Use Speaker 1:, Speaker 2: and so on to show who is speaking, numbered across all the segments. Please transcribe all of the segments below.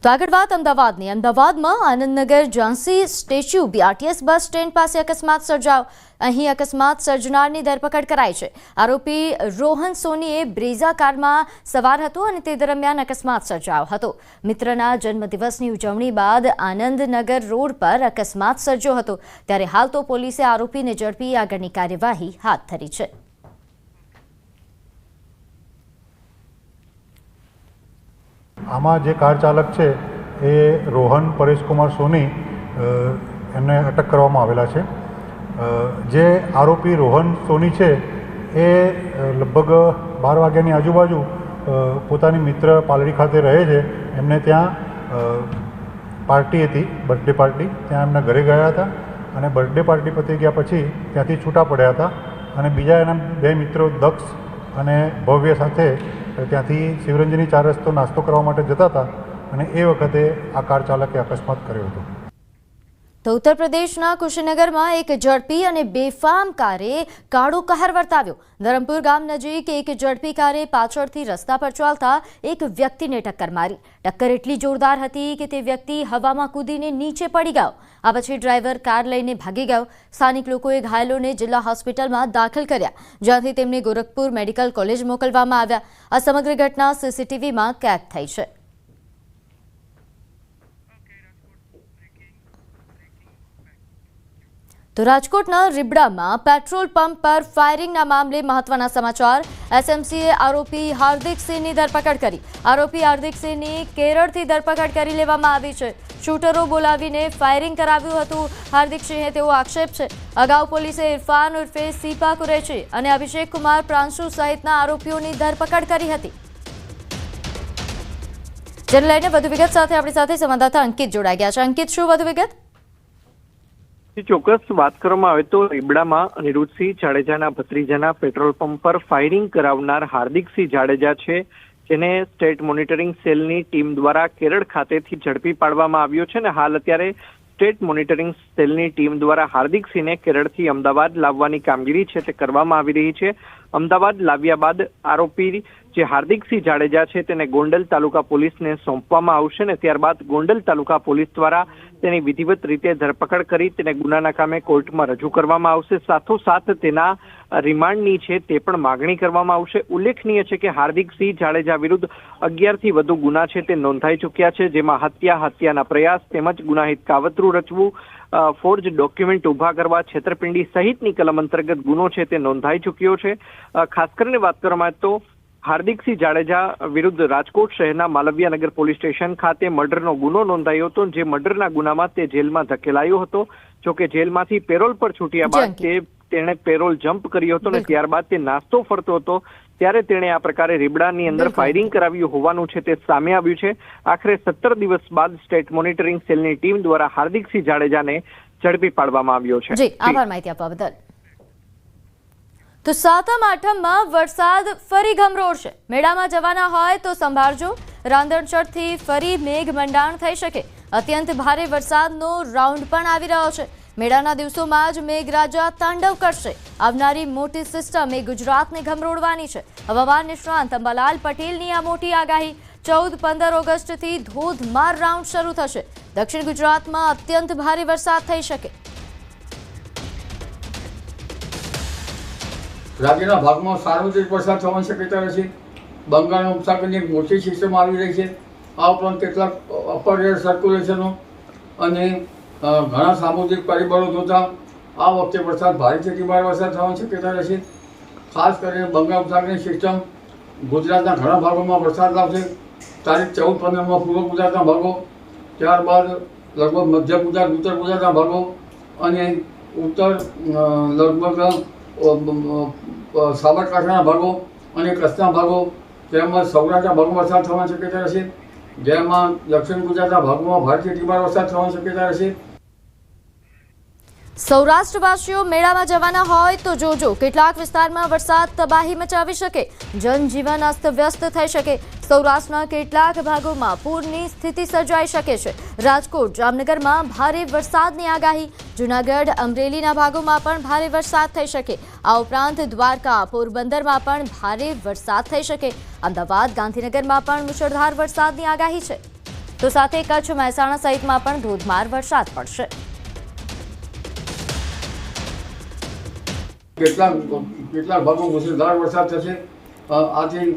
Speaker 1: તો આગળ વાત અમદાવાદની. અમદાવાદમાં Anandnagar Jhansi statue BRTS bus stand પાસે અકસ્માત સર્જાયો. અહીં અકસ્માત સર્જનારની ધરપકડ કરાઈ છે. આરોપી રોહન સોનીએ બ્રેઝા કારમાં સવાર હતો અને તે દરમિયાન અકસ્માત સર્જાયો હતો. મિત્રના જન્મદિવસની ઉજવણી બાદ આનંદનગર રોડ પર અકસ્માત સર્જ્યો હતો. ત્યારે હાલ તો પોલીસે આરોપીને ઝડપી આગળની કાર્યવાહી હાથ ધરી છે.
Speaker 2: આમાં જે કાર ચાલક છે એ રોહન પરેશકુમાર સોની એમને અટક કરવામાં આવેલા છે. જે આરોપી રોહન સોની છે એ લગભગ 12 વાગ્યાની આજુબાજુ પોતાની મિત્ર પાલડી ખાતે રહે છે. એમને ત્યાં પાર્ટી હતી, બર્થડે પાર્ટી. ત્યાં એમના ઘરે ગયા હતા અને બર્થડે પાર્ટી પતી ગયા પછી ત્યાંથી છૂટા પડ્યા હતા અને બીજા એના 2 મિત્રો દક્ષ અને ભવ્ય સાથે ત્યાંથી શિવરંજની 4 રસ્તો નાસ્તો કરવા માટે જતા હતા અને એ વખતે આ કાર ચાલકે અકસ્માત કર્યો હતો.
Speaker 1: તો ઉત્તર પ્રદેશના કુશીનગરમાં એક ઝડપી અને બેફામ કારે કાળો કહેર વર્તાવ્યો. ધરમપુર ગામ નજીક એક ઝડપી કારે પાછળથી રસ્તા પર ચાલતા એક વ્યક્તિને ટક્કર મારી. ટક્કર એટલી જોરદાર હતી કે તે વ્યક્તિ હવામાં કૂદીને નીચે પડી ગયો. આ પછી ડ્રાઈવર કાર લઈને ભાગી ગયો. સ્થાનિક લોકોએ ઘાયલોને જિલ્લા હોસ્પિટલમાં દાખલ કર્યા, જ્યાંથી તેમને ગોરખપુર મેડિકલ કોલેજ મોકલવામાં આવ્યા. આ સમગ્ર ઘટના સીસીટીવીમાં કેદ થઈ છે. તો રાજકોટના રીબડામાં પેટ્રોલ પંપ પર ફાયરિંગના મામલે મહત્વના સમાચાર. એસએમસીએ આરોપી હાર્દિકસિંહની ધરપકડ કરી. આરોપી હાર્દિકસિંહની કેરળથી ધરપકડ કરી લેવામાં આવી છે. શૂટરો બોલાવીને ફાયરિંગ કરાવ્યું હતું હાર્દિકસિંહે, તેવો આક્ષેપ છે. અગાઉ પોલીસે ઇરફાન ઉર્ફે સીપા કુરેશી અને અભિષેક કુમાર પ્રાંશુ સહિતના આરોપીઓની ધરપકડ કરી હતી. જેને લઈને વધુ વિગત સાથે આપણી સાથે સંવાદદાતા અંકિત જોડાઈ ગયા છે. અંકિત, શું વધુ વિગત?
Speaker 3: ચોક્કસ વાત કરવામાં આવે તો રીબડામાં અનિરુદ્ધસિંહ જાડેજાના ભત્રીજાના પેટ્રોલ પંપ પર ફાયરિંગ કરાવનાર હાર્દિકસિંહ જાડેજા છે, જેને સ્ટેટ મોનિટરિંગ સેલની ટીમ દ્વારા કેરળ ખાતેથી ઝડપી પાડવામાં આવ્યો છે. અને હાલ અત્યારે સ્ટેટ મોનિટરિંગ સેલની ટીમ દ્વારા હાર્દિકસિંહને કેરળથી અમદાવાદ લાવવાની કામગીરી છે તે કરવામાં આવી રહી છે. અમદાવાદ લાવ્યા બાદ આરોપી જે હાર્દિકસિંહ જાડેજા છે તેને ગોંડલ તાલુકા પોલીસને સોંપવામાં આવશે અને ત્યારબાદ ગોંડલ તાલુકા પોલીસ દ્વારા તેની વિધિવત રીતે ધરપકડ કરી તેને ગુનાના કામે કોર્ટમાં રજૂ કરવામાં આવશે. સાથોસાથ તેના રિમાન્ડની છે તે પણ માગણી કરવામાં આવશે. ઉલ્લેખનીય છે કે હાર્દિકસિંહ જાડેજા વિરુદ્ધ 11થી વધુ ગુના છે તે નોંધાઈ ચૂક્યા છે, જેમાં હત્યાના પ્રયાસ તેમજ ગુનાહિત કાવતરું રચવું, ફોર્જ ડોક્યુમેન્ટ ઉભા કરવા, છેતરપિંડી સહિતની કલમ અંતર્ગત ગુનો છે તે નોંધાઈ ચૂક્યો છે. ખાસ કરીને વાત કરવામાં આવે તો હાર્દિકસિંહ જાડેજા વિરુદ્ધ રાજકોટ શહેરના માલવ્યાનગર પોલીસ સ્ટેશન ખાતે મર્ડરનો ગુનો નોંધાયો હતો. જે મર્ડરના ગુનામાં તે જેલમાં ધકેલાયો હતો. જોકે જેલમાંથી પેરોલ પર છૂટ્યા બાદ તેણે પેરોલ જમ્પ કર્યો હતો અને ત્યારબાદ તે નાસ્તો ફરતો હતો ત્યારે તેણે આ પ્રકારે રીબડાની અંદર ફાયરિંગ કરાવ્યું હોવાનું છે તે સામે આવ્યું છે. આખરે 17 દિવસ બાદ સ્ટેટ મોનિટરિંગ સેલની ટીમ દ્વારા હાર્દિકસિંહ જાડેજાને ઝડપી પાડવામાં આવ્યો છે.
Speaker 1: જી, આભાર માહિતી આપવા બદલ. તો સાતમ આઠમમાં વરસાદ ફરી ગમરોળશે. મેળામાં જવાના હોય તો સંભાળજો. રાંધણચોથથી ફરી મેઘ મંડાણ થઈ શકે. અત્યંત ભારે વરસાદનો રાઉન્ડ પણ આવી રહ્યો છે. મેળાના દિવસોમાં જ મેઘરાજા તાંડવ કરશે. આવનારી મોટી સિસ્ટમ એ ગુજરાતને ગમરોળવાની છે. હવામાન નિષ્ણાંત અંબાલાલ પટેલની આ મોટી આગાહી. 14-15 ઓગસ્ટથી ધોધમાર રાઉન્ડ શરૂ થશે. દક્ષિણ ગુજરાતમાં અત્યંત ભારે વરસાદ થઈ શકે.
Speaker 4: રાજ્યના ભાગમાં સાર્વત્રિક વરસાદ થવાની શક્યતા રહેશે. બંગાળના ઉપસાગરની એક મોટી સિસ્ટમ આવી રહી છે. આ ઉપરાંત કેટલાક અપર એર સર્ક્યુલેશનો અને ઘણા સામુદ્રિક પરિબળો જોતા આ વખતે વરસાદ ભારેથી ભારે વરસાદ થવાની શક્યતા રહેશે. ખાસ કરીને બંગાળ ઉપસાગરની સિસ્ટમ ગુજરાતના ઘણા ભાગોમાં વરસાદ લાવશે. તારીખ 14-15માં પૂર્વ ગુજરાતના ભાગો, ત્યારબાદ લગભગ મધ્ય ગુજરાત, ઉત્તર ગુજરાતના ભાગો અને ઉત્તર લગભગ સાબરકાંઠાના ભાગો અને કચ્છના ભાગો તેમજ સૌરાષ્ટ્રના ભાગોમાં વરસાદ થવાની શક્યતા રહેશે. જેમાં દક્ષિણ ગુજરાતના ભાગોમાં ભારેથી ભારે વરસાદ થવાની શક્યતા રહેશે.
Speaker 1: સૌરાષ્ટ્રવાસીઓ મેળામાં જવાના હોય તો જોજો. કેટલાક વિસ્તારમાં વરસાદ તબાહી મચાવી શકે. જનજીવન અસ્તવ્યસ્ત થઈ શકે. સૌરાષ્ટ્રના કેટલાક ભાગોમાં પૂરની સ્થિતિ સર્જાઈ શકે છે. રાજકોટ, જામનગરમાં ભારે વરસાદની આગાહી. જૂનાગઢ, અમરેલીના ભાગોમાં પણ ભારે વરસાદ થઈ શકે. આ ઉપરાંત દ્વારકા, પોરબંદરમાં પણ ભારે વરસાદ થઈ શકે. અમદાવાદ, ગાંધીનગરમાં પણ મુશળધાર વરસાદની આગાહી છે. તો સાથે કચ્છ, મહેસાણા સહિતમાં પણ ધોધમાર વરસાદ પડશે.
Speaker 4: કેટલાક ભાગમાં મુશળધાર વરસાદ થશે. આથી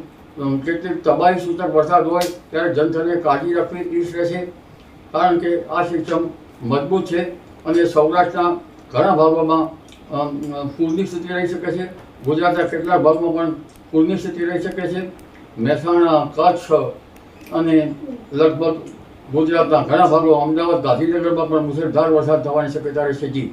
Speaker 4: કેટલીક તબાહી સૂચક વરસાદ હોય ત્યારે જનતાને કાળજી રાખવી ઈચ્છ રહેશે, કારણ કે આ સિસ્ટમ મજબૂત છે અને સૌરાષ્ટ્રના ઘણા ભાગોમાં પૂરની સ્થિતિ રહી શકે છે. ગુજરાતના કેટલાક ભાગમાં પણ પૂરની સ્થિતિ રહી શકે છે. મહેસાણા, કચ્છ અને લગભગ ગુજરાતના ઘણા ભાગો, અમદાવાદ, ગાંધીનગરમાં પણ મુશળધાર વરસાદ થવાની શક્યતા રહેશે. જી.